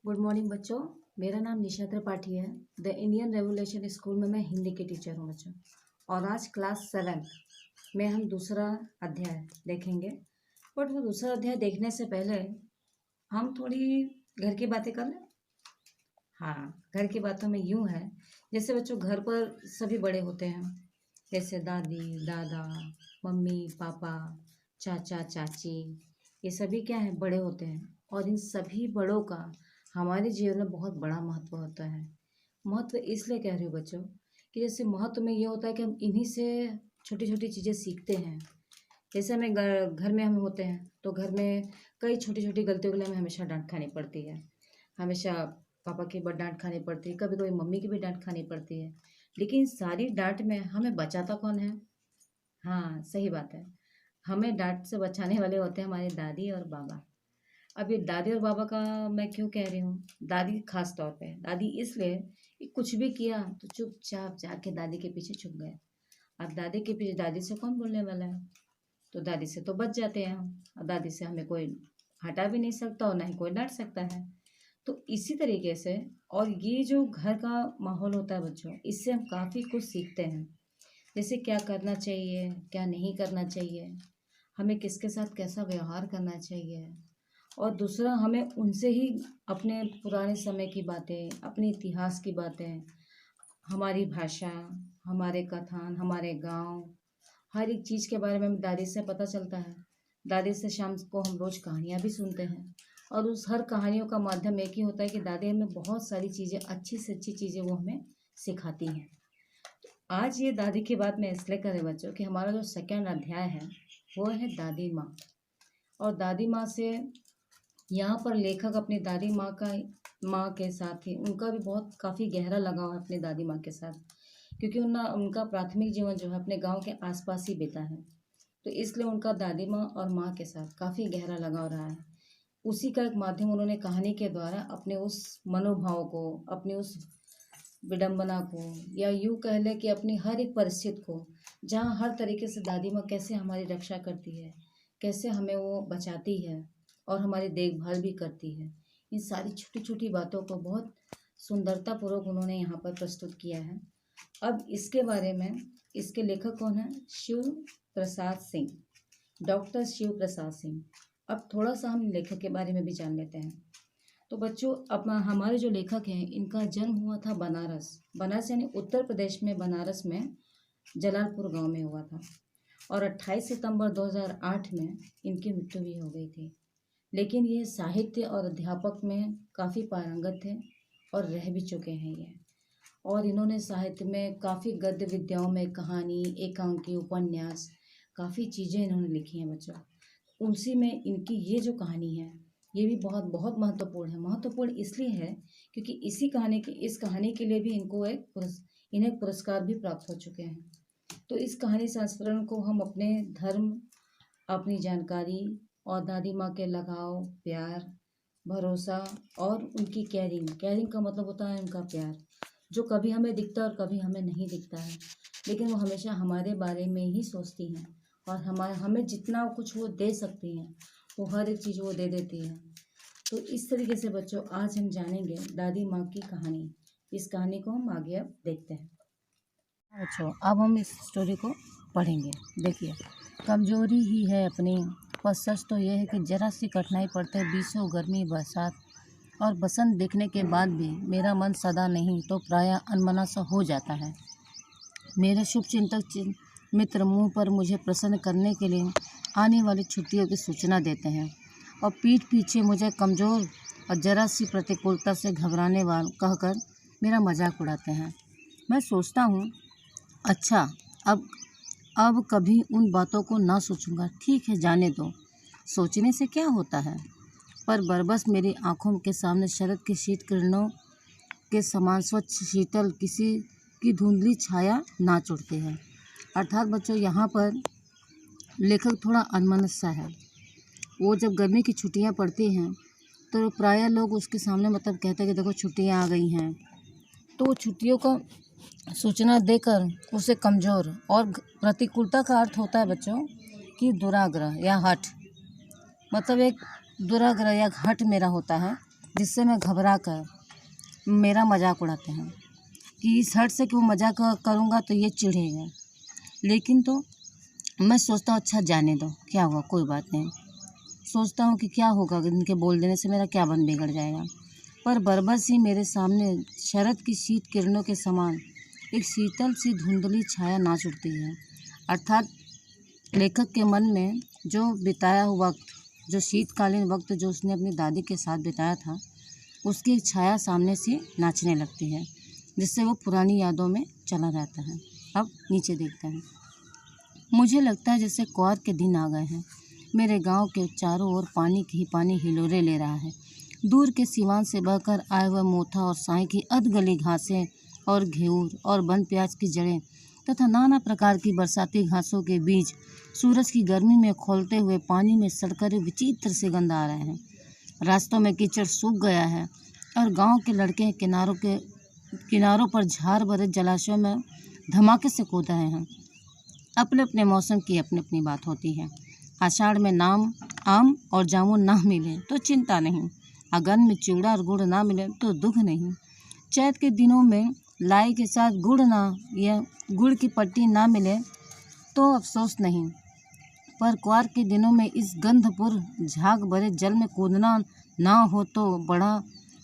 Good morning बच्चों। मेरा नाम निशा त्रिपाठी है। द इंडियन रेवोल्यूशन स्कूल में मैं हिंदी की टीचर हूँ बच्चों। और आज क्लास 7 में हम दूसरा अध्याय देखेंगे। बट वो दूसरा अध्याय देखने से पहले हम थोड़ी घर की बातें कर लें। हाँ, घर की बातों में यूँ है, जैसे बच्चों घर पर सभी बड़े होते हैं, जैसे दादी दादा, मम्मी पापा, चाचा चाची, ये सभी क्या है, बड़े होते हैं। और इन सभी बड़ों का हमारे जीवन में बहुत बड़ा महत्व होता है। महत्व इसलिए कह रही हूँ बच्चों कि जैसे महत्व में ये होता है कि हम इन्हीं से छोटी छोटी चीज़ें सीखते हैं। जैसे हमें घर में हम होते हैं तो घर में कई छोटी छोटी गलतियों के लिए हमें हमेशा डांट खानी पड़ती है। हमेशा पापा की डांट खानी पड़ती है, कभी कभी मम्मी की भी डांट खानी पड़ती है। लेकिन सारी डांट में हमें बचाता कौन है? हाँ, सही बात है। हमें डांट से बचाने वाले होते हैं हमारे दादी और बाबा। अब ये दादी और बाबा का मैं क्यों कह रही हूँ, दादी खास तौर पे, दादी इसलिए कि कुछ भी किया तो चुपचाप जाके दादी के पीछे छुप गए। अब दादी के पीछे दादी से कौन बोलने वाला है? तो दादी से तो बच जाते हैं हम, और दादी से हमें कोई हटा भी नहीं सकता और ना ही कोई डांट सकता है। तो इसी तरीके से, और ये जो घर का माहौल होता है बच्चों, इससे हम काफ़ी कुछ सीखते हैं। जैसे क्या करना चाहिए, क्या नहीं करना चाहिए, हमें किसके साथ कैसा व्यवहार करना चाहिए। और दूसरा, हमें उनसे ही अपने पुराने समय की बातें, अपने इतिहास की बातें, हमारी भाषा, हमारे कथन, हमारे गांव, हर एक चीज़ के बारे में हमें दादी से पता चलता है। दादी से शाम को हम रोज़ कहानियाँ भी सुनते हैं। और उस हर कहानियों का माध्यम एक ही होता है कि दादी हमें बहुत सारी चीज़ें, अच्छी से अच्छी चीज़ें वो हमें सिखाती हैं। आज ये दादी की बात मैं इसलिए करें बच्चों कि हमारा जो सेकंड अध्याय है वो है दादी माँ। और दादी माँ से यहाँ पर लेखक अपनी दादी माँ के साथ ही, उनका भी बहुत काफ़ी गहरा लगाव है अपनी दादी माँ के साथ, क्योंकि उनका प्राथमिक जीवन जो है अपने गांव के आसपास ही बीता है। तो इसलिए उनका दादी माँ और माँ के साथ काफ़ी गहरा लगाव रहा है। उसी का एक माध्यम उन्होंने कहानी के द्वारा अपने उस मनोभाव को, अपनी उस विडंबना को, या यूँ कह लें कि अपनी हर एक परिस्थिति को, जहाँ हर तरीके से दादी माँ कैसे हमारी रक्षा करती है, कैसे हमें वो बचाती है और हमारी देखभाल भी करती है, इन सारी छोटी छोटी बातों को बहुत सुंदरतापूर्वक उन्होंने यहाँ पर प्रस्तुत किया है। अब इसके बारे में, इसके लेखक कौन है? शिव प्रसाद सिंह, डॉक्टर शिव प्रसाद सिंह। अब थोड़ा सा हम लेखक के बारे में भी जान लेते हैं। तो बच्चों, अब हमारे जो लेखक हैं, इनका जन्म हुआ था बनारस यानी उत्तर प्रदेश में, बनारस में जलालपुर गांव में हुआ था। और 28 सितंबर 2008 में इनकी मृत्यु भी हो गई थी। लेकिन ये साहित्य और अध्यापक में काफ़ी पारंगत थे और रह भी चुके हैं ये। और इन्होंने साहित्य में काफ़ी गद्य विद्याओं में कहानी, एकांकी, उपन्यास, काफ़ी चीज़ें इन्होंने लिखी हैं बच्चों। उसी में इनकी ये जो कहानी है, ये भी बहुत बहुत महत्वपूर्ण है। महत्वपूर्ण इसलिए है क्योंकि इस कहानी के लिए भी इन्हें पुरस्कार भी प्राप्त हो चुके हैं। तो इस कहानी संस्करण को हम अपने धर्म, अपनी जानकारी और दादी माँ के लगाव, प्यार, भरोसा और उनकी केयरिंग का मतलब होता है उनका प्यार, जो कभी हमें दिखता है और कभी हमें नहीं दिखता है, लेकिन वो हमेशा हमारे बारे में ही सोचती हैं। और हमें जितना कुछ वो दे सकती हैं, वो हर एक चीज़ वो दे देती है। तो इस तरीके से बच्चों, आज हम जानेंगे दादी माँ की कहानी। इस कहानी को हम आगे अब देखते हैं। बच्चों, अब हम इस स्टोरी को पढ़ेंगे। देखिए, कमजोरी ही है अपनी, पर सच तो यह है कि जरा सी कठिनाई पड़ते बीसों गर्मी, बरसात और बसंत देखने के बाद भी मेरा मन सदा नहीं तो प्रायः अनमना सा हो जाता है। मेरे शुभचिंतक मित्र मुंह पर मुझे प्रसन्न करने के लिए आने वाली छुट्टियों की सूचना देते हैं और पीठ पीछे मुझे कमज़ोर और जरा सी प्रतिकूलता से घबराने वाला कहकर मेरा मजाक उड़ाते हैं। मैं सोचता हूँ, अच्छा, अब कभी उन बातों को ना सोचूंगा। ठीक है, जाने दो, सोचने से क्या होता है। पर बरबस मेरी आँखों के सामने शरद की शीत किरणों के समान स्वच्छ शीतल किसी की धुंधली छाया नाच उठती है। अर्थात बच्चों, यहाँ पर लेखक थोड़ा अनमनस सा है। वो जब गर्मी की छुट्टियाँ पड़ती हैं तो प्रायः लोग उसके सामने मतलब कहते हैं कि देखो छुट्टियाँ आ गई हैं, तो छुट्टियों का सूचना देकर उसे कमज़ोर, और प्रतिकूलता का अर्थ होता है बच्चों कि दुराग्रह या हठ, मतलब एक दुराग्रह या हठ मेरा होता है, जिससे मैं घबरा कर मेरा मजाक उड़ाते हैं कि इस हट से कि वो मजाक करूँगा तो ये चिढ़ेगा। लेकिन तो मैं सोचता हूँ अच्छा जाने दो, क्या हुआ, कोई बात नहीं। सोचता हूँ कि क्या होगा, इनके बोल देने से मेरा क्या बन बिगड़ जाएगा। पर बरबस ही मेरे सामने शरद की शीत किरणों के समान एक शीतल सी धुंधली छाया नाच उठती है। अर्थात लेखक के मन में जो बिताया हुआ वक्त, जो शीतकालीन वक्त जो उसने अपनी दादी के साथ बिताया था, उसकी एक छाया सामने से नाचने लगती है, जिससे वो पुरानी यादों में चला जाता है। अब नीचे देखते हैं। मुझे लगता है जैसे क्वार के दिन आ गए हैं। मेरे गांव के चारों ओर पानी की ही पानी हिलोरे ले रहा है। दूर के सिवान से बहकर आए हुए मोथा और साई की अधगली घासें और घेऊर और बन प्याज की जड़ें तथा नाना प्रकार की बरसाती घासों के बीज सूरज की गर्मी में खौलते हुए पानी में सड़कर विचित्र से गंध आ रहे हैं। रास्तों में कीचड़ सूख गया है और गांव के लड़के किनारों पर झार भरे जलाशयों में धमाके से कूद रहे हैं। अपने अपने मौसम की अपनी अपनी बात होती है। आषाढ़ में आम और जामुन ना मिले तो चिंता नहीं, अगन में चिवड़ा और गुड़ ना मिले तो दुख नहीं, चैत के दिनों में लाई के साथ गुड़ या गुड़ की पट्टी ना मिले तो अफसोस नहीं, पर क्वार के दिनों में इस गंधपुर झाग भरे जल में कूदना ना हो तो बड़ा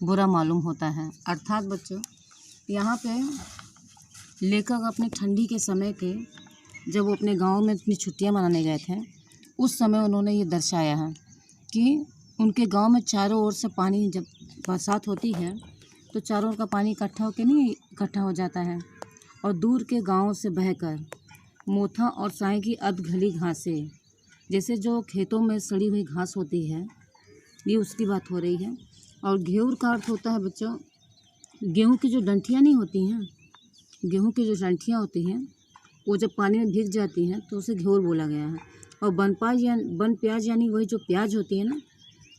बुरा मालूम होता है। अर्थात बच्चों, यहाँ पे लेखक अपने ठंडी के समय के जब वो अपने गांव में अपनी छुट्टियां मनाने गए थे, उस समय उन्होंने ये दर्शाया है कि उनके गांव में चारों ओर से पानी, जब बरसात होती है तो चारों ओर का पानी इकट्ठा हो जाता है और दूर के गांवों से बहकर मोथा और साई की अधगली घासें, जैसे जो खेतों में सड़ी हुई घास होती है, ये उसकी बात हो रही है। और घेऊर का अर्थ होता है बच्चों, गेहूँ की जो डंठियाँ नहीं होती हैं, गेहूँ की जो डंठियाँ होती हैं वो जब पानी में भीग जाती हैं तो उसे घेऊर बोला गया है। और बन प्याज यानी वही जो प्याज होती है ना,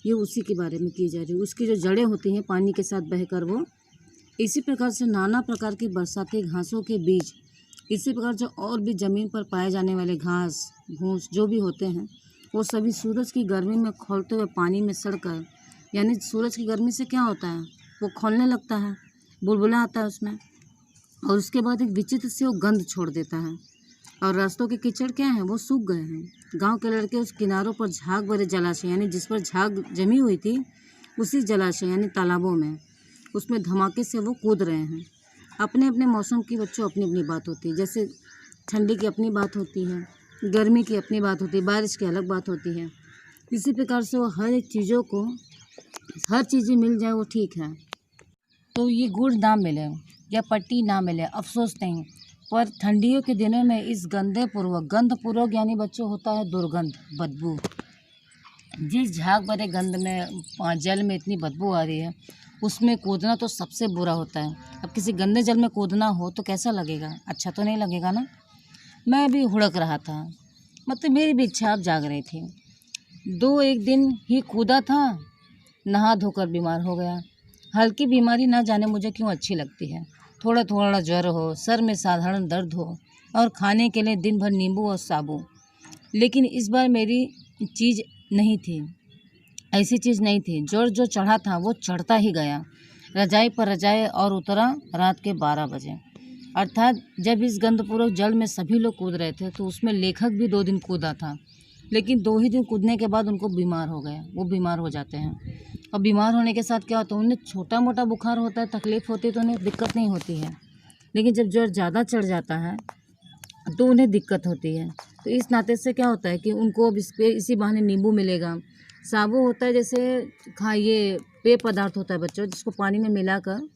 ये उसी के बारे में की जा रही है। उसकी जो जड़ें होती हैं पानी के साथ बहकर वो इसी प्रकार से नाना प्रकार की बरसाती घासों के बीज, इसी प्रकार जो और भी ज़मीन पर पाए जाने वाले घास भूस जो भी होते हैं, वो सभी सूरज की गर्मी में खौलते हुए पानी में सड़कर, यानी सूरज की गर्मी से क्या होता है, वो खौलने लगता है, बुलबुला आता है उसमें, और उसके बाद एक विचित्र से वो गंध छोड़ देता है। और रास्तों के कीचड़ क्या हैं, वो सूख गए हैं। गांव के लड़के उस किनारों पर झाग भरे जलाशय, यानी जिस पर झाग जमी हुई थी, उसी जलाशय यानी तालाबों में, उसमें धमाके से वो कूद रहे हैं। अपने अपने मौसम की बच्चों अपनी अपनी बात होती है। जैसे ठंडी की अपनी बात होती है, गर्मी की अपनी बात होती है, बारिश की अलग बात होती है। इसी प्रकार से वो हर एक चीज़ों को, हर चीज़ें मिल जाए वो ठीक है। तो ये गुड़ ना मिले या पट्टी ना मिले अफसोस नहीं, पर ठंडियों के दिनों में इस गंधपूर्वक यानी बच्चों होता है दुर्गंध, बदबू। जिस झाग भरे गंध में जल में इतनी बदबू आ रही है, उसमें कूदना तो सबसे बुरा होता है। अब किसी गंदे जल में कूदना हो तो कैसा लगेगा, अच्छा तो नहीं लगेगा ना। मैं भी हुड़क रहा था, मतलब मेरी भी इच्छा अब जाग रही थी। एक दिन ही कूदा था, नहा धोकर बीमार हो गया। हल्की बीमारी ना जाने मुझे क्यों अच्छी लगती है। थोड़ा थोड़ा ज्वर हो, सर में साधारण दर्द हो और खाने के लिए दिन भर नींबू और साबु। लेकिन इस बार मेरी चीज़ नहीं थी, ऐसी चीज़ नहीं थी। जोर जो चढ़ा था वो चढ़ता ही गया, रजाई पर रजाई, और उतरा रात के 12 बजे। अर्थात जब इस गंधपूर्वक जल में सभी लोग कूद रहे थे तो उसमें लेखक भी 2 दिन कूदा था, लेकिन 2 ही दिन कूदने के बाद उनको बीमार हो गया। वो बीमार हो जाते हैं, और बीमार होने के साथ क्या होता है, उन्हें छोटा मोटा बुखार होता है, तकलीफ़ होती है तो उन्हें दिक्कत नहीं होती है, लेकिन जब ज्वर ज़्यादा चढ़ जाता है तो उन्हें दिक्कत होती है। तो इस नाते से क्या होता है कि उनको इसी बहाने नींबू मिलेगा, साबु होता है, जैसे ये पेय पदार्थ होता है बच्चों, जिसको पानी में मिलाकर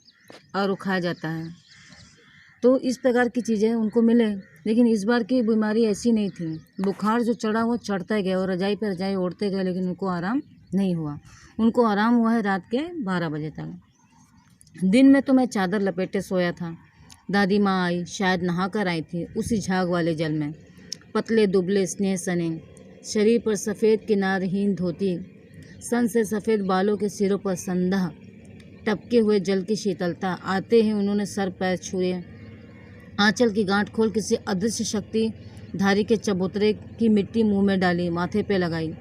और वो खाया जाता है। तो इस प्रकार की चीज़ें उनको मिले। लेकिन इस बार की बीमारी ऐसी नहीं थी, बुखार जो चढ़ा वो चढ़ता गया और रजाई पर रजाई ओढ़ते गए, लेकिन उनको आराम नहीं हुआ। उनको आराम हुआ है रात के 12 बजे तक। दिन में तो मैं चादर लपेटे सोया था। दादी माँ आई, शायद नहा कर आई थी उसी झाग वाले जल में। पतले दुबले स्नेह सने शरीर पर सफ़ेद किनारहीन धोती, सन से सफ़ेद बालों के सिरों पर संधा टपके हुए जल की शीतलता। आते ही उन्होंने सर पैर छुए, आंचल की गांठ खोल किसी अदृश्य शक्ति धारी के चबूतरे की मिट्टी मुंह में डाली, माथे पे लगाई।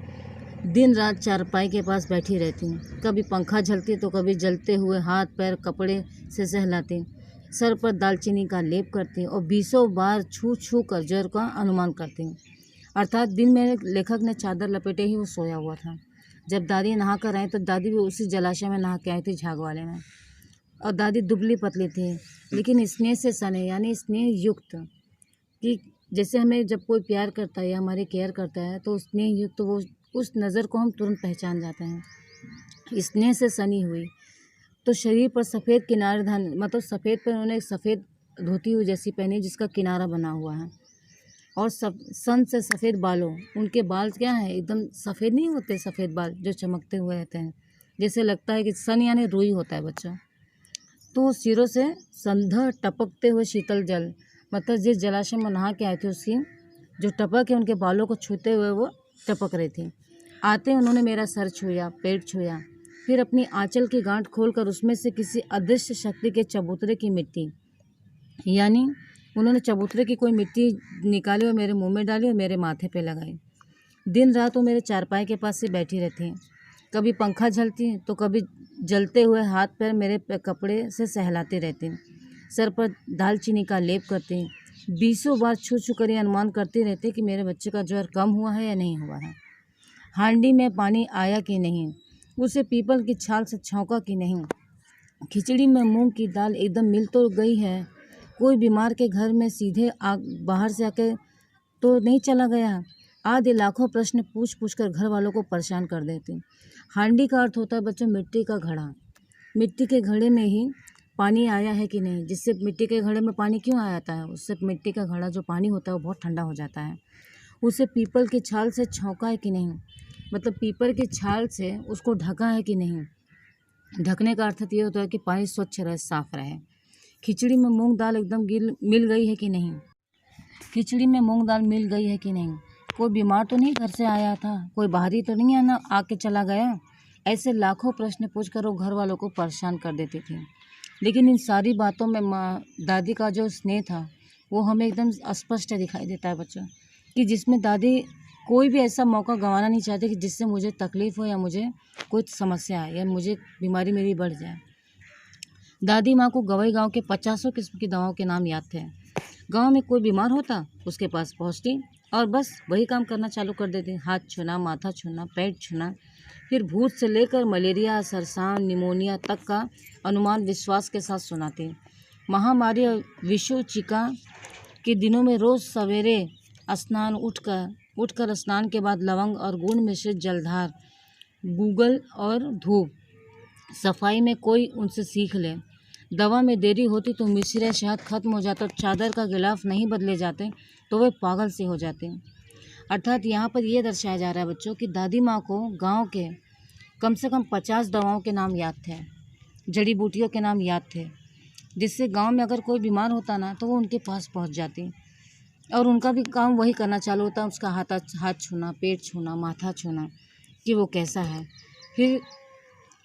दिन रात चारपाई के पास बैठी रहती। कभी पंखा झलती तो कभी जलते हुए हाथ पैर कपड़े से सहलाती। सर पर दालचीनी का लेप करती और 20 बार छू छू कर ज्वर का अनुमान करती। अर्थात दिन में लेखक ने चादर लपेटे ही वो सोया हुआ था। जब दादी नहा कर आई तो दादी भी उसी जलाशय में नहा के आई थी, झाग वाले में। और दादी दुबली पतली थी, लेकिन स्नेह से सने, यानी स्नेह युक्त, कि जैसे हमें जब कोई प्यार करता है या हमारी केयर करता है तो स्नेह युक्त, तो वो उस नज़र को हम तुरंत पहचान जाते हैं। स्नेह से सनी हुई तो शरीर पर सफ़ेद किनारेदान, मतलब सफ़ेद पर उन्होंने एक सफ़ेद धोती हुई जैसी पहनी जिसका किनारा बना हुआ है। और सन से सफ़ेद बालों, उनके बाल क्या है, एकदम सफ़ेद नहीं होते, सफ़ेद बाल जो चमकते हुए रहते हैं, जैसे लगता है कि सन यानी रुई होता है बच्चा। तो सिरों से संध्या टपकते हुए शीतल जल, मतलब जिस जलाशय में नहा के आए थे उसकी जो टपक है उनके बालों को छूते हुए वो टपक रही थी। आते उन्होंने मेरा सर छुआ, पेट छुआ, फिर अपनी आंचल की गांठ खोलकर उसमें से किसी अदृश्य शक्ति के चबूतरे की मिट्टी, यानी उन्होंने चबूतरे की कोई मिट्टी निकाली और मेरे मुंह में डाली और मेरे माथे पे लगाई। दिन रात वो मेरे चारपाई के पास से बैठी रहती। कभी पंखा झलती तो कभी जलते हुए हाथ पैर मेरे कपड़े से सहलाते रहती। सर पर दालचीनी का लेप करती। 20 बार छू छू कर ये अनुमान करती रहती कि मेरे बच्चे का ज्वर कम हुआ है या नहीं हुआ है, हांडी में पानी आया कि नहीं, उसे पीपल की छाल से छौंका कि नहीं, खिचड़ी में मूंग की दाल एकदम मिल तो गई है, कोई बीमार के घर में सीधे बाहर से आके तो नहीं चला गया। आदि लाखों प्रश्न पूछ पूछ कर घर वालों को परेशान कर देती। हांडी का अर्थ होता है बच्चों मिट्टी का घड़ा। मिट्टी के घड़े में ही पानी आया है कि नहीं, जिससे मिट्टी के घड़े में पानी क्यों आ जाता है, उससे मिट्टी का घड़ा जो पानी होता है वो बहुत ठंडा हो जाता है। उसे पीपल की छाल से छौंका है कि नहीं, मतलब पीपल की छाल से उसको ढका है कि नहीं। ढकने का अर्थ ये होता है कि पानी स्वच्छ रहे, साफ रहे। खिचड़ी में मूंग दाल एकदम मिल गई है कि नहीं, खिचड़ी में मूंग दाल मिल गई है कि नहीं, कोई बीमार तो नहीं घर से आया था, कोई बाहरी तो नहीं आना आके चला गया। ऐसे लाखों प्रश्न पूछकर वो घर वालों को परेशान कर देती थी। लेकिन इन सारी बातों में माँ दादी का जो स्नेह था वो हमें एकदम स्पष्ट दिखाई देता है बच्चों, कि जिसमें दादी कोई भी ऐसा मौका गंवाना नहीं चाहते कि जिससे मुझे तकलीफ़ हो या मुझे कोई समस्या आए या मुझे बीमारी मेरी बढ़ जाए। दादी माँ को गवई गांव के 50 किस्म की दवाओं के नाम याद थे। गांव में कोई बीमार होता उसके पास पहुँचती और बस वही काम करना चालू कर देती, हाथ छूना, माथा छूना, पेट छूना। फिर भूत से लेकर मलेरिया, सरसान, निमोनिया तक का अनुमान विश्वास के साथ सुनाती। महामारी और विषुचिका के दिनों में रोज़ सवेरे उठकर स्नान के बाद लवंग और गुड़ मिश्रित जलधार, गूगल और धूप, सफाई में कोई उनसे सीख ले। दवा में देरी होती तो मिश्र शहद खत्म हो जाता, चादर का गिलाफ नहीं बदले जाते तो वे पागल से हो जाते। अर्थात यहाँ पर यह दर्शाया जा रहा है बच्चों कि दादी माँ को गांव के कम से कम 50 दवाओं के नाम याद थे, जड़ी बूटियों के नाम याद थे, जिससे गांव में अगर कोई बीमार होता ना तो वो उनके पास पहुँच जाती और उनका भी काम वही करना चालू होता, उसका हाथ छूना, पेट छूना, माथा छूना कि वो कैसा है। फिर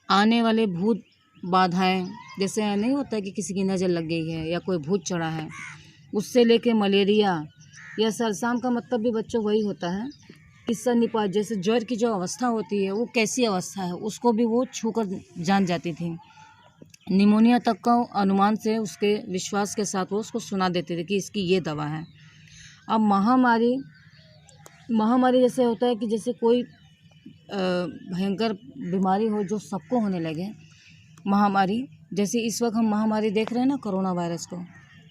आने वाले भूत बाधाएं, जैसे नहीं होता है कि किसी की नज़र लग गई है या कोई भूत चढ़ा है, उससे लेके मलेरिया या सरसाम का मतलब भी बच्चों वही होता है कि सन्निपात, जैसे ज्वर की जो अवस्था होती है वो कैसी अवस्था है उसको भी वो छू कर जान जाती थी। निमोनिया तक का अनुमान से उसके विश्वास के साथ वो उसको सुना देते थे कि इसकी ये दवा है। अब महामारी जैसे होता है कि जैसे कोई भयंकर बीमारी हो जो सबको होने लगे, महामारी, जैसे इस वक्त हम महामारी देख रहे हैं ना, कोरोना वायरस को,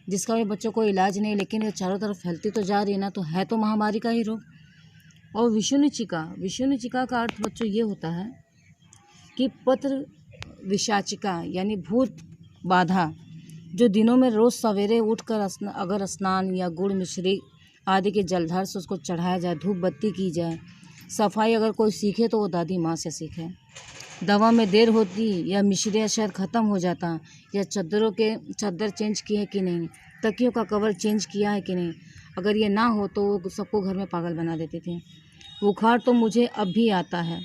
जिसका भी बच्चों को इलाज नहीं, लेकिन ये चारों तरफ फैलती तो जा रही है ना, तो है तो महामारी का ही रोग। और विषुनिचिका का अर्थ बच्चों ये होता है कि पत्र विशाचिका यानी भूत बाधा, जो दिनों में रोज़ सवेरे उठकर अगर स्नान या गुड़ मिश्री आदि के जलधार से उसको चढ़ाया जाए, धूप बत्ती की जाए, सफाई अगर कोई सीखे तो वो दादी माँ से सीखे। दवा में देर होती या मिश्री या शहद ख़त्म हो जाता, या चादर चेंज की है कि नहीं, तकियों का कवर चेंज किया है कि नहीं, अगर ये ना हो तो वो सबको घर में पागल बना देते थे। बुखार तो मुझे अब भी आता है,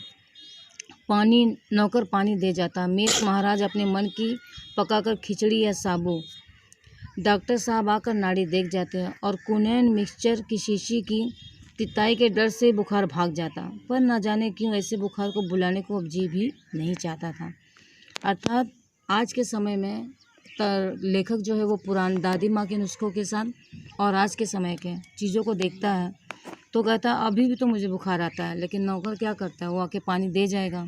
पानी नौकर पानी दे जाता, मेष महाराज अपने मन की पकाकर खिचड़ी या साबू, डॉक्टर साहब आकर नाड़ी देख जाते हैं और कुनैन मिक्सचर की शीशी की तिताई के डर से बुखार भाग जाता, पर न जाने क्यों ऐसे बुखार को बुलाने को अब जी भी नहीं चाहता था। अर्थात आज के समय में लेखक जो है वो पुरानी दादी माँ के नुस्खों के साथ और आज के समय के चीज़ों को देखता है तो कहता है अभी भी तो मुझे बुखार आता है, लेकिन नौकर क्या करता है, वो आके पानी दे जाएगा।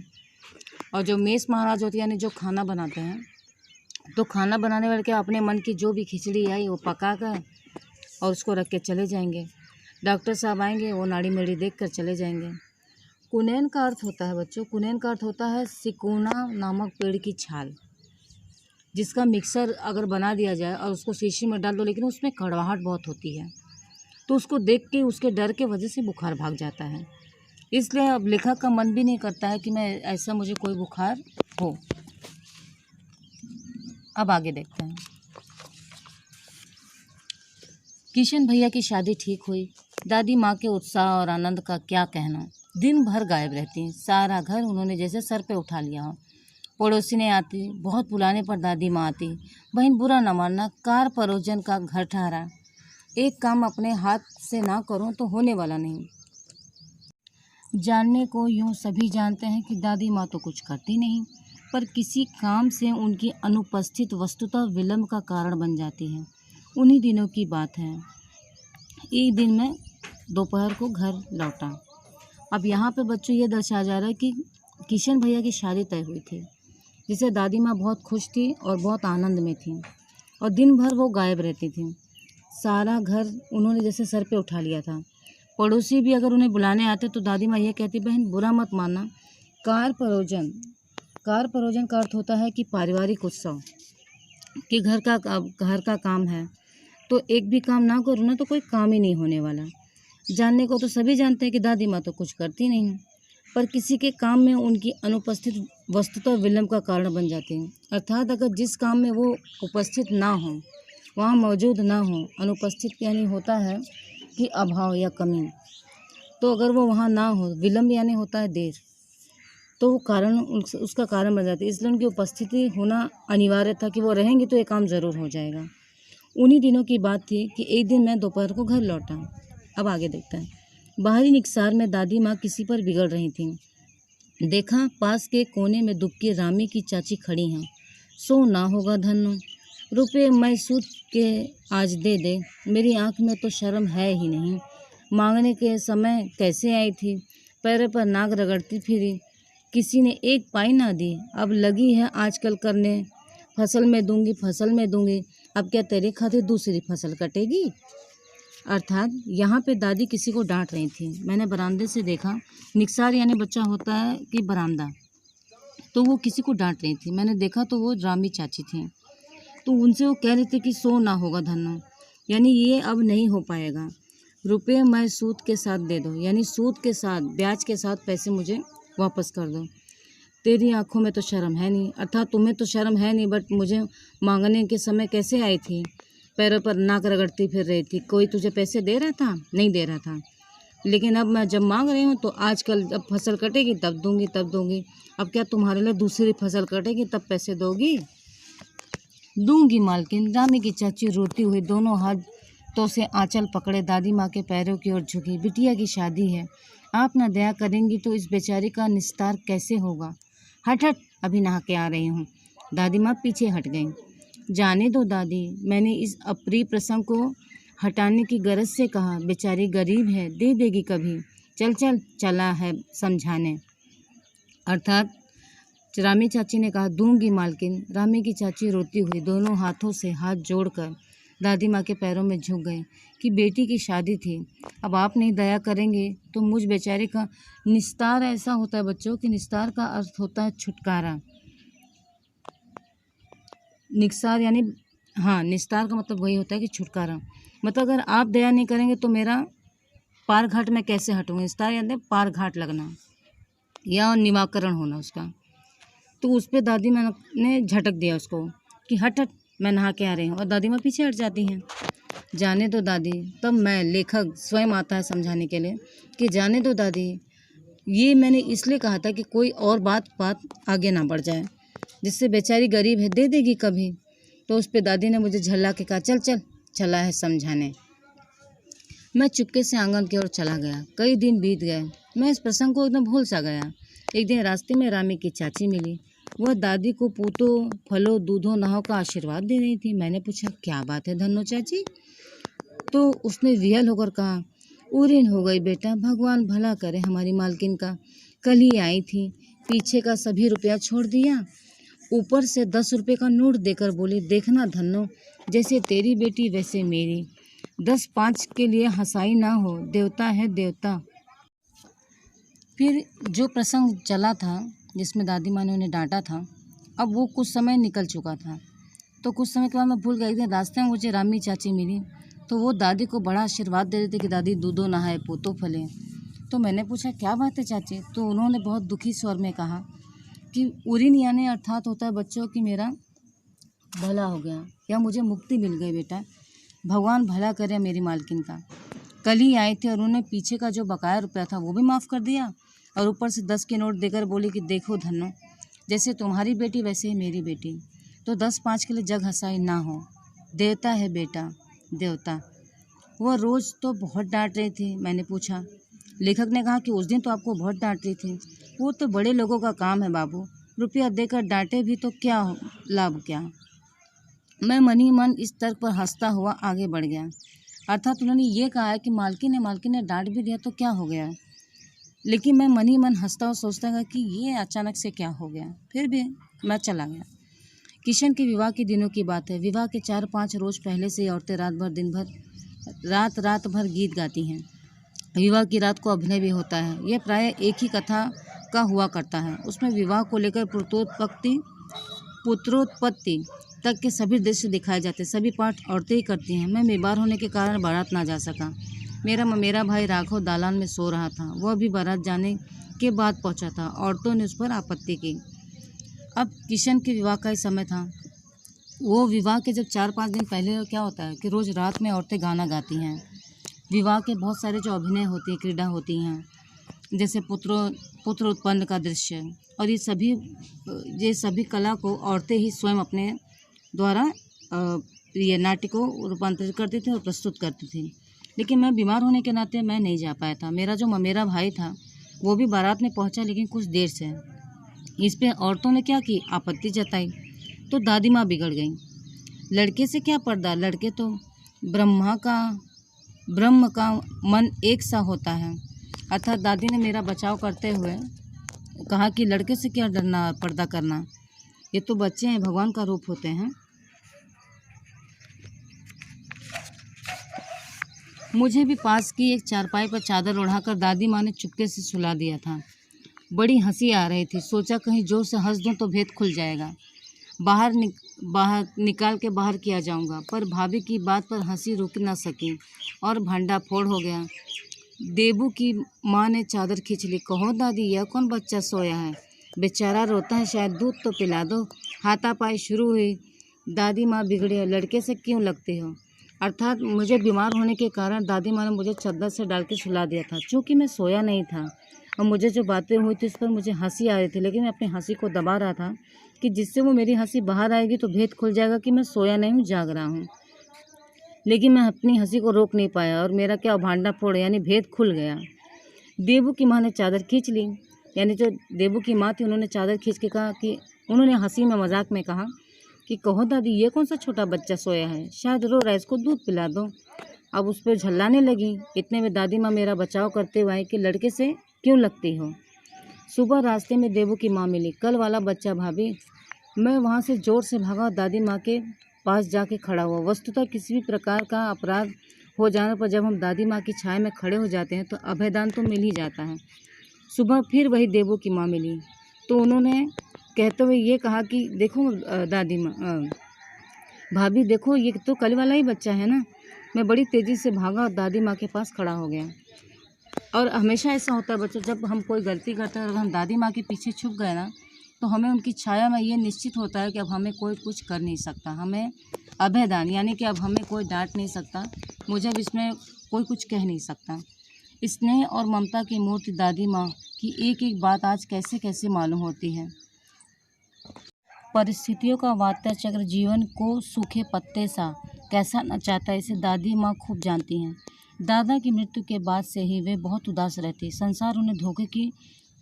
और जो मेस महाराज होते हैं यानी जो खाना बनाते हैं, तो खाना बनाने वाले क्या अपने मन की जो भी खिचड़ी आई वो पका कर और उसको रख के चले जाएंगे। डॉक्टर साहब आएंगे, वो नाड़ी मेड़ी देख कर चले जाएंगे। कुनैन का अर्थ होता है बच्चों, कुनैन का अर्थ होता है सिकोना नामक पेड़ की छाल, जिसका मिक्सर अगर बना दिया जाए और उसको शीशी में डाल दो, लेकिन उसमें कड़वाहट बहुत होती है, तो उसको देख के उसके डर के वजह से बुखार भाग जाता है। इसलिए अब लेखक का मन भी नहीं करता है कि मैं ऐसा मुझे कोई बुखार हो। अब आगे देखते हैं। किशन भैया की शादी ठीक हुई। दादी माँ के उत्साह और आनंद का क्या कहना। दिन भर गायब रहती, सारा घर उन्होंने जैसे सर पे उठा लिया हो। पड़ोसी ने आती, बहुत बुलाने पर दादी माँ आती। बहन बुरा न मानना, कार परोजन का घर ठहरा, एक काम अपने हाथ से ना करो तो होने वाला नहीं। जानने को यूँ सभी जानते हैं कि दादी माँ तो कुछ करती नहीं, पर किसी काम से उनकी अनुपस्थित वस्तुतः विलम्ब का कारण बन जाती है। उन्हीं दिनों की बात है। एक दिन मैं दोपहर को घर लौटा। अब यहाँ पे बच्चों ये दर्शाया जा रहा है कि किशन भैया की शादी तय हुई थी, जिसे दादी माँ बहुत खुश थी और बहुत आनंद में थी, और दिन भर वो गायब रहती थी। सारा घर उन्होंने जैसे सर पे उठा लिया था। पड़ोसी भी अगर उन्हें बुलाने आते तो दादी माँ ये कहती, बहन बुरा मत मानना, कार परोजन का अर्थ होता है कि पारिवारिक उत्सव, कि घर का काम है, तो एक भी काम ना करूँ ना तो कोई काम ही नहीं होने वाला। जानने को तो सभी जानते हैं कि दादी माँ तो कुछ करती नहीं, पर किसी के काम में उनकी अनुपस्थित वस्तुतः विलम्ब का कारण बन जाती हैं। अर्थात अगर जिस काम में वो उपस्थित ना हो, वहाँ मौजूद ना हो, अनुपस्थित यानी होता है कि अभाव या कमी, तो अगर वो वहाँ ना हो, विलम्ब यानी होता है देर, तो वो कारण उसका कारण बन जाती है। इसलिए उनकी उपस्थिति होना अनिवार्य था कि वो रहेंगे तो ये काम ज़रूर हो जाएगा। उन्हीं दिनों की बात थी कि एक दिन मैं दोपहर को घर लौटा। अब आगे देखते हैं। बाहरी निकसार में दादी माँ किसी पर बिगड़ रही थीं। देखा पास के कोने में दुबकी रामी की चाची खड़ी हैं। सो ना होगा धन्नो, रुपये मैं सूद के आज दे दे, मेरी आंख में तो शर्म है ही नहीं। मांगने के समय कैसे आई थी, पैर पर नाक रगड़ती फिरी, किसी ने एक पाई ना दी, अब लगी है आजकल करने, फसल में दूंगी, अब क्या तेरे खातिर दूसरी फसल कटेगी। अर्थात यहाँ पे दादी किसी को डांट रही थी। मैंने बरामदे से देखा, निकसार यानी बच्चा होता है कि बरामदा, तो वो किसी को डांट रही थी। मैंने देखा तो वो रामी चाची थी, तो उनसे वो कह रही थी कि सो ना होगा धन्नो, यानी ये अब नहीं हो पाएगा। रुपये मैं सूद के साथ दे दो, यानी सूद के साथ, ब्याज के साथ पैसे मुझे वापस कर दो। तेरी आंखों में तो शर्म है नहीं, अर्थात तुम्हें तो शर्म है नहीं, बट मुझे मांगने के समय कैसे आई थी, पैरों पर नाक रगड़ती फिर रही थी। कोई तुझे पैसे दे रहा था? नहीं दे रहा था, लेकिन अब मैं जब मांग रही हूँ तो आजकल जब फसल कटेगी तब दूंगी। अब क्या तुम्हारे लिए दूसरी फसल कटेगी तब पैसे दोगी? दूंगी मालकिन। रामी की चाची रोती हुई दोनों हाथों से आंचल पकड़े दादी माँ के पैरों की ओर झुकी। बिटिया की शादी है, आप ना दया करेंगी तो इस बेचारी का निस्तार कैसे होगा। हट हट, अभी नहा के आ रही हूँ। दादी माँ पीछे हट गईं। जाने दो दादी, मैंने इस अप्रिय प्रसंग को हटाने की गरज से कहा, बेचारी गरीब है, दे देगी कभी। चला है समझाने। अर्थात रामी चाची ने कहा, दूंगी मालकिन। रामी की चाची रोती हुई दोनों हाथों से हाथ जोड़कर दादी माँ के पैरों में झुक गई कि बेटी की शादी थी, अब आप नहीं दया करेंगे तो मुझ बेचारे का निस्तार। ऐसा होता है बच्चों कि निस्तार का अर्थ होता है छुटकारा। निस्तार यानी निस्तार का मतलब वही होता है कि छुटकारा। मतलब अगर आप दया नहीं करेंगे तो मेरा पार घाट में कैसे हटूँगी। निस्तार यानी पार घाट लगना या निवाकरण होना उसका। तो उस पर दादी माँ ने झटक दिया उसको कि हट हट, मैं नहा के आ रही हूँ, और दादी माँ पीछे हट जाती हैं। जाने दो दादी। तब मैं, लेखक स्वयं आता है समझाने के लिए कि जाने दो दादी, ये मैंने इसलिए कहा था कि कोई और बात आगे ना बढ़ जाए, जिससे बेचारी गरीब है, दे देगी कभी। तो उस पर दादी ने मुझे झल्ला के कहा, चला है समझाने। मैं चुपके से आंगन की ओर चला गया। कई दिन बीत गए, मैं इस प्रसंग को एकदम भूल सा गया। एक दिन रास्ते में रामी की चाची मिली। वह दादी को पूतों फलों दूधों नाहों का आशीर्वाद दे रही थी। मैंने पूछा, क्या बात है धन्नो चाची? तो उसने रियल होकर कहा, उरीन हो गई बेटा, भगवान भला करे हमारी मालकिन का। कल ही आई थी, पीछे का सभी रुपया छोड़ दिया, ऊपर से 10 रुपये का नोट देकर बोली, देखना धन्नो, जैसे तेरी बेटी वैसे मेरी। 10-5 के लिए हंसाई ना हो, देवता है देवता। फिर जो प्रसंग चला था जिसमें दादी माँ ने उन्हें डांटा था, अब वो कुछ समय निकल चुका था। तो कुछ समय के बाद मैं भूल गया। एक दिन रास्ते में मुझे रामी चाची मिली, तो वो दादी को बड़ा आशीर्वाद दे रहे थे कि दादी दूधो नहाए पोतो फले। तो मैंने पूछा, क्या बात है चाची? तो उन्होंने बहुत दुखी स्वर में कहा कि उरीन यानी अर्थात होता है बच्चों कि मेरा भला हो गया या मुझे मुक्ति मिल गई बेटा, भगवान भला करे मेरी मालकिन का। कल ही आए थे और उन्होंने पीछे का जो बकाया रुपया था वो भी माफ़ कर दिया और ऊपर से 10 के नोट देकर बोली कि देखो धन्नो, जैसे तुम्हारी बेटी वैसे ही मेरी बेटी। तो 10-5 के लिए जग हंसाई ना हो, देवता है बेटा देवता। वह रोज़ तो बहुत डांट रही थी। मैंने पूछा, लेखक ने कहा कि उस दिन तो आपको बहुत डांट रही थी। वो तो बड़े लोगों का काम है बाबू, रुपया देकर डांटे भी तो क्या लाभ क्या। मैं मन ही मन इस तर्क पर हंसता हुआ आगे बढ़ गया। अर्थात उन्होंने ये कहा है कि मालकिन ने डांट भी दिया तो क्या हो गया। लेकिन मैं मन ही मन हंसता और सोचता था कि ये अचानक से क्या हो गया। फिर भी मैं चला गया। किशन के विवाह के दिनों की बात है। विवाह के 4-5 रोज़ पहले से ही औरतें रात भर गीत गाती हैं। विवाह की रात को अभिनय भी होता है। यह प्रायः एक ही कथा का हुआ करता है। उसमें विवाह को लेकर पुत्रोत्पत्ति तक के सभी दृश्य दिखाए जाते हैं। सभी पाठ औरतें ही करती हैं। मैं बीमार होने के कारण बारात ना जा सका। मेरा भाई राघव दालान में सो रहा था। वह भी बारात जाने के बाद पहुंचा था। औरतों ने उस पर आपत्ति की। अब किशन के विवाह का ही समय था। वो विवाह के जब 4-5 दिन पहले क्या होता है कि रोज़ रात में औरतें गाना गाती हैं। विवाह के बहुत सारे जो अभिनय होती हैं, क्रीड़ा होती हैं, जैसे पुत्र उत्पन्न का दृश्य, और ये सभी कला को औरतें ही स्वयं अपने द्वारा ये नाट्य को रूपांतरित करती थी और प्रस्तुत करती थी। लेकिन मैं बीमार होने के नाते मैं नहीं जा पाया था। मेरा भाई था, वो भी बारात में पहुंचा, लेकिन कुछ देर से। इस पे औरतों ने क्या की, आपत्ति जताई। तो दादी माँ बिगड़ गई। लड़के से क्या पर्दा, लड़के तो ब्रह्म का मन एक सा होता है। अर्थात दादी ने मेरा बचाव करते हुए कहा कि लड़के से क्या डरना, पर्दा करना, ये तो बच्चे हैं, भगवान का रूप होते हैं। मुझे भी पास की एक चारपाई पर चादर ओढ़ाकर दादी माँ ने चुपके से सुला दिया था। बड़ी हंसी आ रही थी। सोचा कहीं जोर से हंस दूं तो भेद खुल जाएगा, बाहर निकाल के बाहर किया जाऊंगा। पर भाभी की बात पर हंसी रुक ना सकी और भंडाफोड़ हो गया। देबू की माँ ने चादर खींच ली। कहो दादी, यह कौन बच्चा सोया है? बेचारा रोता है, शायद दूध तो पिला दो। हाथापाई शुरू हुई। दादी माँ बिगड़ी, लड़के से क्यों लगती हो? अर्थात मुझे बीमार होने के कारण दादी माँ ने मुझे चद्दर से डाल के सुला दिया था। चूँकि मैं सोया नहीं था और मुझे जो बातें हुई थी उस पर मुझे हंसी आ रही थी, लेकिन मैं अपनी हंसी को दबा रहा था कि जिससे वो मेरी हंसी बाहर आएगी तो भेद खुल जाएगा कि मैं सोया नहीं हूँ, जाग रहा हूँ। लेकिन मैं अपनी हंसी को रोक नहीं पाया और मेरा क्या भांडा फोड़ यानी भेद खुल गया। देबू की माँ ने चादर खींच ली, यानी जो देबू की माँ थी उन्होंने चादर खींच के कहा कि उन्होंने हंसी में मजाक में कहा कि कहो दादी, ये कौन सा छोटा बच्चा सोया है, शायद रो रहा है, इसको दूध पिला दो। अब उस पर झल्लाने लगी। इतने में दादी माँ मेरा बचाव करते हुए आई कि लड़के से क्यों लगती हो। सुबह रास्ते में देबू की माँ मिली। कल वाला बच्चा भाभी। मैं वहाँ से जोर से भागा और दादी माँ के पास जाके खड़ा हुआ। वस्तुतः किसी भी प्रकार का अपराध हो जाने पर जब हम दादी माँ की छाया में खड़े हो जाते हैं तो अभयदान तो मिल ही जाता है। सुबह फिर वही देबू की माँ मिली, तो उन्होंने कहते हुए ये कहा कि देखो दादी माँ, भाभी देखो, ये तो कल वाला ही बच्चा है ना। मैं बड़ी तेज़ी से भागा और दादी माँ के पास खड़ा हो गया। और हमेशा ऐसा होता है बच्चों, जब हम कोई गलती करते हैं और हम दादी माँ के पीछे छुप गए ना, तो हमें उनकी छाया में ये निश्चित होता है कि अब हमें कोई कुछ कर नहीं सकता। हमें अभयदान यानी कि अब हमें कोई डांट नहीं सकता, मुझे अब इसमें कोई कुछ कह नहीं सकता। स्नेह और ममता की मूर्ति दादी माँ की एक एक बात आज कैसे कैसे मालूम होती है। परिस्थितियों का वात्या चक्र जीवन को सूखे पत्ते सा कैसा नचाता है, इसे दादी माँ खूब जानती हैं। दादा की मृत्यु के बाद से ही वे बहुत उदास रहती। संसार उन्हें धोखे की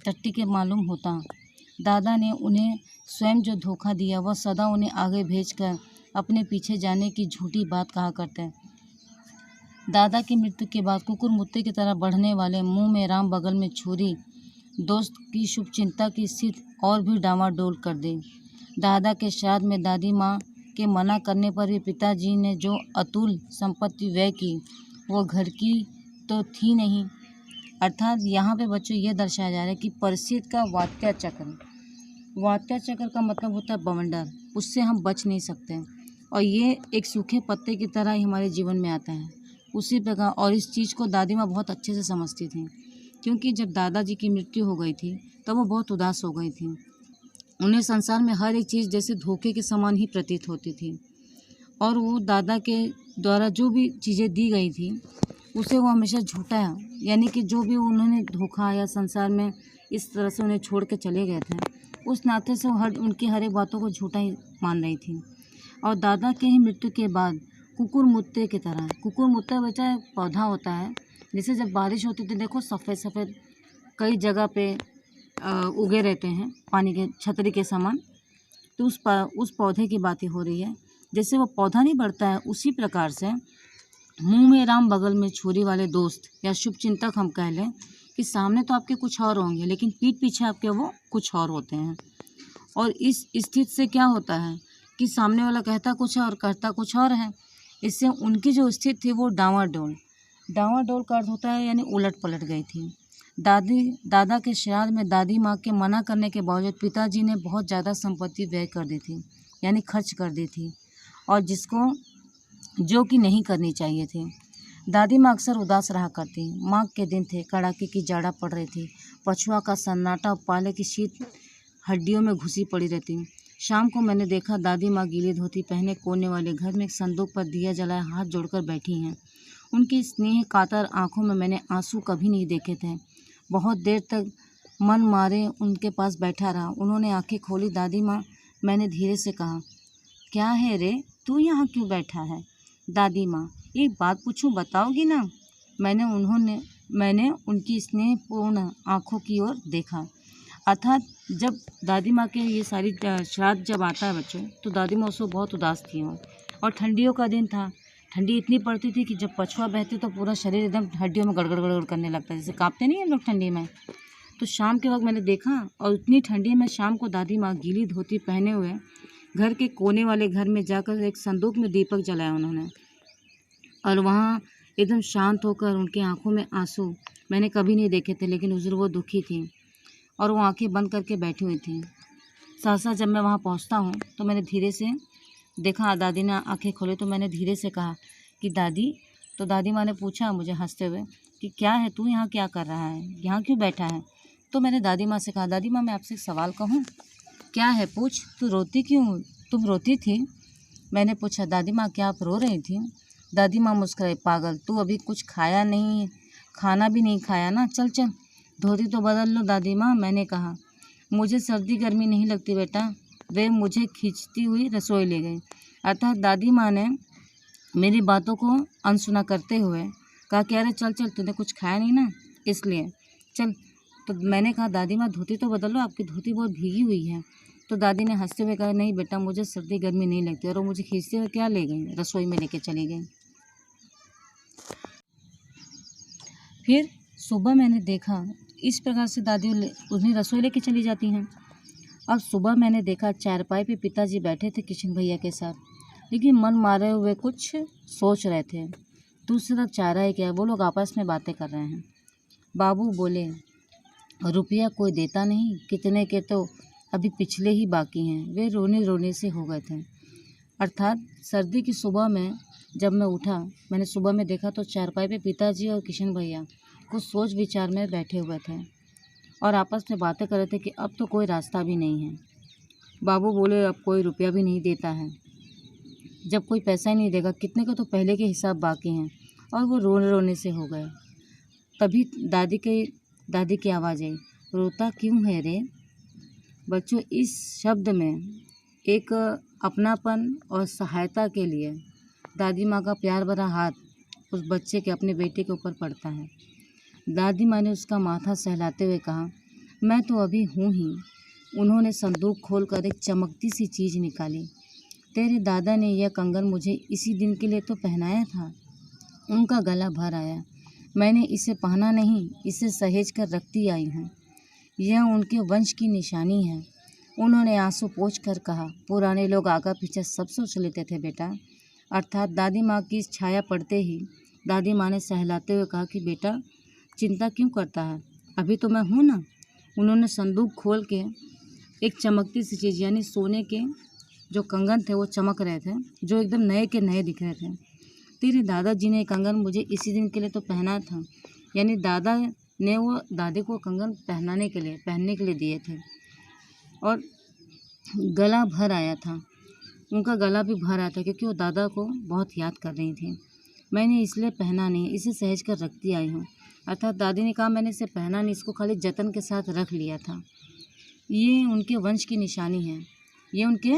टट्टी के मालूम होता। दादा ने उन्हें स्वयं जो धोखा दिया वह सदा उन्हें आगे भेजकर अपने पीछे जाने की झूठी बात कहा करते। दादा की मृत्यु के बाद कुकुर मुत्ते की तरह बढ़ने वाले मुंह में राम बगल में छुरी दोस्त की शुभचिंता की स्थिति और भी डामाडोल कर दी। दादा के श्राद्ध में दादी माँ के मना करने पर भी पिताजी ने जो अतुल संपत्ति व्यय की वो घर की तो थी नहीं। अर्थात यहाँ पे बच्चों ये दर्शाया जा रहा है कि परिस्थिति का वात्या चक्र का मतलब होता है बवंडर, उससे हम बच नहीं सकते और ये एक सूखे पत्ते की तरह ही हमारे जीवन में आता है उसी प्रकार। और इस चीज़ को दादी माँ बहुत अच्छे से समझती थी, क्योंकि जब दादाजी की मृत्यु हो गई थी तब वो बहुत उदास हो गई थी। उन्हें संसार में हर एक चीज़ जैसे धोखे के समान ही प्रतीत होती थी और वो दादा के द्वारा जो भी चीज़ें दी गई थी उसे वो हमेशा झूठा, यानी कि जो भी उन्होंने धोखा या संसार में इस तरह से उन्हें छोड़ के चले गए थे उस नाते से वो उनकी हर एक बातों को झूठा ही मान रही थी। और दादा के ही मृत्यु के बाद कुकुर मुत्ते की तरह, कुकुर मुत्ता बच्चा एक पौधा होता है, जैसे जब बारिश होती थी देखो सफ़ेद सफ़ेद कई जगह पे उगे रहते हैं पानी के छतरी के समान, तो उस पौधे की बातें हो रही है। जैसे वो पौधा नहीं बढ़ता है उसी प्रकार से मुंह में राम बगल में छुरी वाले दोस्त या शुभचिंतक हम कह लें कि सामने तो आपके कुछ और होंगे लेकिन पीठ पीछे आपके वो कुछ और होते हैं। और इस स्थिति से क्या होता है कि सामने वाला कहता कुछ और करता कुछ और है। इससे उनकी जो स्थिति थी वो डावाडोल का अर्थ होता है यानी उलट पलट गई थी। दादा के श्राद्ध में दादी माँ के मना करने के बावजूद पिताजी ने बहुत ज़्यादा संपत्ति व्यय कर दी थी, यानी खर्च कर दी थी, और जो कि नहीं करनी चाहिए थी। दादी माँ अक्सर उदास रहा करती। माघ के दिन थे, कड़ाके की जाड़ा पड़ रही थी, पछुआ का सन्नाटा और पाले की शीत हड्डियों में घुसी पड़ी रहती। शाम को मैंने देखा दादी माँ गीली धोती पहने कोने वाले घर में एक संदूक पर दिया जलाए हाथ जोड़कर बैठी हैं। उनकी स्नेह कातर आंखों में मैंने आंसू कभी नहीं देखे थे। बहुत देर तक मन मारे उनके पास बैठा रहा। उन्होंने आंखें खोली। दादी माँ, मैंने धीरे से कहा, क्या है रे, तू यहाँ क्यों बैठा है? दादी माँ, एक बात पूछूं, बताओगी ना? मैंने उनकी स्नेहपूर्ण आंखों की ओर देखा। अर्थात जब दादी माँ के ये सारी श्राद्ध जब आता है बच्चों, तो दादी माँ उसको बहुत उदास थी और ठंडियों का दिन था। ठंडी इतनी पड़ती थी कि जब पछुआ बहते तो पूरा शरीर एकदम हड्डियों में गड़गड़ गड़गड़ करने लगता है, जैसे कांपते नहीं हम लोग ठंडी में। तो शाम के वक्त मैंने देखा और उतनी ठंडी में शाम को दादी माँ गीली धोती पहने हुए घर के कोने वाले घर में जाकर एक संदूक में दीपक जलाया उन्होंने, और वहाँ एकदम शांत होकर उनकी आंखों में आंसू मैंने कभी नहीं देखे थे, लेकिन उस दिन वो दुखी थी और वो आंखें बंद करके बैठी हुई थी। सहसा जब मैं वहाँ पहुँचता हूँ तो मैंने धीरे से देखा, दादी ने आंखें खोले तो मैंने धीरे से कहा कि दादी। तो दादी माँ ने पूछा मुझे हंसते हुए कि क्या है, तू यहाँ क्या कर रहा है, यहाँ क्यों बैठा है? तो मैंने दादी माँ से कहा, दादी माँ मैं आपसे एक सवाल कहूँ? क्या है, पूछ। तुम रोती थी? मैंने पूछा, दादी माँ क्या आप रो रही थी? दादी माँ मुस्कुराई, पागल, तू अभी कुछ खाया नहीं, खाना भी नहीं खाया ना, चल चल धोती तो बदल लो। दादी माँ, मैंने कहा, मुझे सर्दी गर्मी नहीं लगती बेटा। वे मुझे खींचती हुई रसोई ले गई। अर्थात दादी माँ ने मेरी बातों को अनसुना करते हुए कहा कि अरे चल चल, तूने कुछ खाया नहीं ना, इसलिए चल। तो मैंने कहा, दादी माँ धोती तो बदलो, आपकी धोती बहुत भीगी हुई है। तो दादी ने हंसते हुए कहा, नहीं बेटा, मुझे सर्दी गर्मी नहीं लगती। और वो मुझे खींचते हुए क्या ले गई, रसोई में लेके चली गई। फिर सुबह मैंने देखा इस प्रकार से दादी उन्हें रसोई लेके चली जाती हैं। अब सुबह मैंने देखा चारपाई पे पिताजी बैठे थे किशन भैया के साथ, लेकिन मन मारे हुए कुछ सोच रहे थे। दूसरी तरफ चारा है क्या, वो लोग आपस में बातें कर रहे हैं। बाबू बोले, रुपया कोई देता नहीं, कितने के तो अभी पिछले ही बाकी हैं। वे रोने रोने से हो गए थे। अर्थात सर्दी की सुबह में जब मैं उठा, मैंने सुबह में देखा तो चारपाई पे पिताजी और किशन भैया कुछ सोच विचार में बैठे हुए थे और आपस में बातें कर रहे थे कि अब तो कोई रास्ता भी नहीं है। बाबू बोले, अब कोई रुपया भी नहीं देता है। जब कोई पैसा ही नहीं देगा, कितने का तो पहले के हिसाब बाकी हैं। और वो रोने रोने से हो गए। तभी दादी की आवाज़ आई, रोता क्यों है रे? बच्चों, इस शब्द में एक अपनापन और सहायता के लिए दादी माँ का प्यार भरा हाथ उस बच्चे के अपने बेटे के ऊपर पड़ता है। दादी माँ ने उसका माथा सहलाते हुए कहा, मैं तो अभी हूँ ही। उन्होंने संदूक खोलकर एक चमकती सी चीज़ निकाली। तेरे दादा ने यह कंगन मुझे इसी दिन के लिए तो पहनाया था। उनका गला भर आया। मैंने इसे पहना नहीं, इसे सहेज कर रखती आई हूँ। यह उनके वंश की निशानी है। उन्होंने आंसू पोंछ कर कहा, पुराने लोग आगा पीछे सब सोच लेते थे बेटा। अर्थात दादी माँ की छाया पड़ते ही दादी माँ ने सहलाते हुए कहा कि बेटा चिंता क्यों करता है, अभी तो मैं हूँ ना। उन्होंने संदूक खोल के एक चमकती सी चीज़ यानी सोने के जो कंगन थे वो चमक रहे थे, जो एकदम नए के नए दिख रहे थे। तेरे दादाजी ने कंगन मुझे इसी दिन के लिए तो पहना था, यानी दादा ने वो दादी को कंगन पहनने के लिए दिए थे। और गला भर आया था, उनका गला भी भर आया था क्योंकि वो दादा को बहुत याद कर रही थी। मैंने इसलिए पहना नहीं, इसे सहेज कर रखती आई हूँ। अर्थात दादी ने कहा मैंने इसे पहना नहीं, इसको खाली जतन के साथ रख लिया था। ये उनके वंश की निशानी है, ये उनके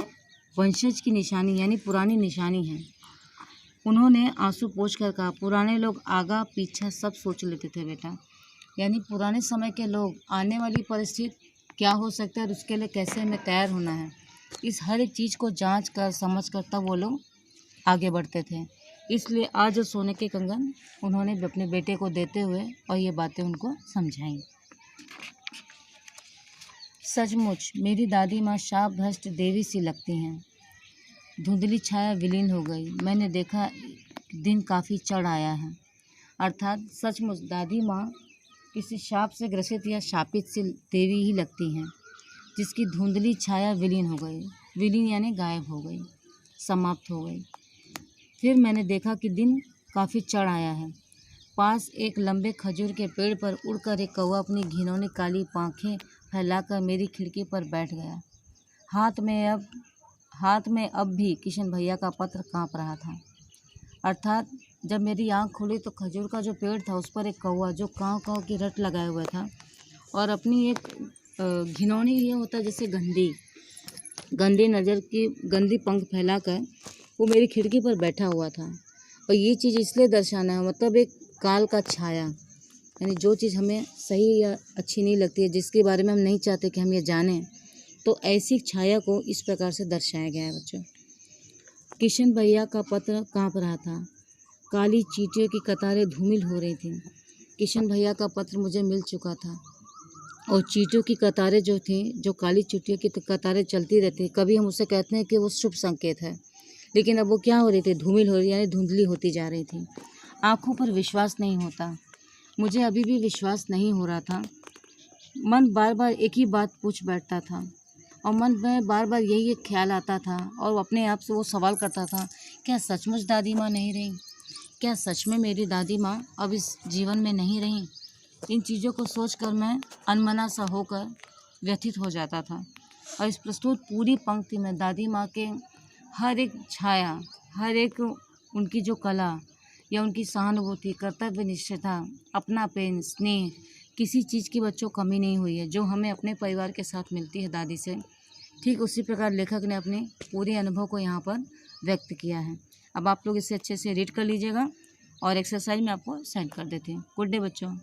वंशज की निशानी यानी पुरानी निशानी है। उन्होंने आंसू पोंछ कर कहा, पुराने लोग आगा पीछा सब सोच लेते थे बेटा, यानी पुराने समय के लोग आने वाली परिस्थिति क्या हो सकता है और उसके लिए कैसे हमें तैयार होना है, इस हर एक चीज़ को जांच कर समझ कर तब वो लोग आगे बढ़ते थे। इसलिए आज जो सोने के कंगन उन्होंने अपने बेटे को देते हुए और ये बातें उनको समझाई। सचमुच मेरी दादी माँ शाप भ्रष्ट देवी सी लगती हैं। धुंधली छाया विलीन हो गई। मैंने देखा दिन काफ़ी चढ़ आया है। अर्थात सचमुच दादी माँ किसी शाप से ग्रसित या शापित सी देवी ही लगती हैं, जिसकी धुंधली छाया विलीन हो गई। विलीन यानी गायब हो गई, समाप्त हो गई। फिर मैंने देखा कि दिन काफ़ी चढ़ आया है। पास एक लंबे खजूर के पेड़ पर उड़कर एक कौवा अपनी घिनौनी काली पाँखें फैलाकर मेरी खिड़की पर बैठ गया। हाथ में अब भी किशन भैया का पत्र काँप रहा था। अर्थात जब मेरी आँख खुली तो खजूर का जो पेड़ था उस पर एक कौवा जो काँव काँव की रट लगाए हुआ था और अपनी एक घिनौनी ये होता है जैसे गंदी पंख फैलाकर वो मेरी खिड़की पर बैठा हुआ था। और ये चीज़ इसलिए दर्शाना है, मतलब एक काल का छाया, यानी जो चीज़ हमें सही या अच्छी नहीं लगती है, जिसके बारे में हम नहीं चाहते कि हम ये जानें, तो ऐसी छाया को इस प्रकार से दर्शाया गया है बच्चों। किशन भैया का पत्र काँप रहा था। काली चींटियों की कतारें धूमिल हो रही थीं। किशन भैया का पत्र मुझे मिल चुका था और चींटियों की कतारें जो थीं, जो काली चींटियों की कतारें चलती रहती, कभी हम उसे कहते हैं कि वो शुभ संकेत है, लेकिन अब वो क्या हो रही थी, धूमिल हो रही यानी धुंधली होती जा रही थी। आँखों पर विश्वास नहीं होता, मुझे अभी भी विश्वास नहीं हो रहा था। मन बार बार एक ही बात पूछ बैठता था और मन में बार बार यही एक ख्याल आता था और अपने आप से वो सवाल करता था, क्या सचमुच दादी माँ नहीं रही? क्या सच में मेरी दादी माँ अब इस जीवन में नहीं रही? इन चीज़ों को सोचकर मैं अनमना सा होकर व्यथित हो जाता था। और इस प्रस्तुत पूरी पंक्ति में दादी माँ के हर एक छाया, हर एक उनकी जो कला या उनकी सहानुभूति, कर्तव्य निष्ठता, अपनापन, स्नेह, किसी चीज़ की बच्चों कमी नहीं हुई है जो हमें अपने परिवार के साथ मिलती है दादी से। ठीक उसी प्रकार लेखक ने अपने पूरे अनुभव को यहाँ पर व्यक्त किया है। अब आप लोग इसे अच्छे से रीड कर लीजिएगा और एक्सरसाइज में आपको सेंड कर देती हूँ। गुड डे बच्चों।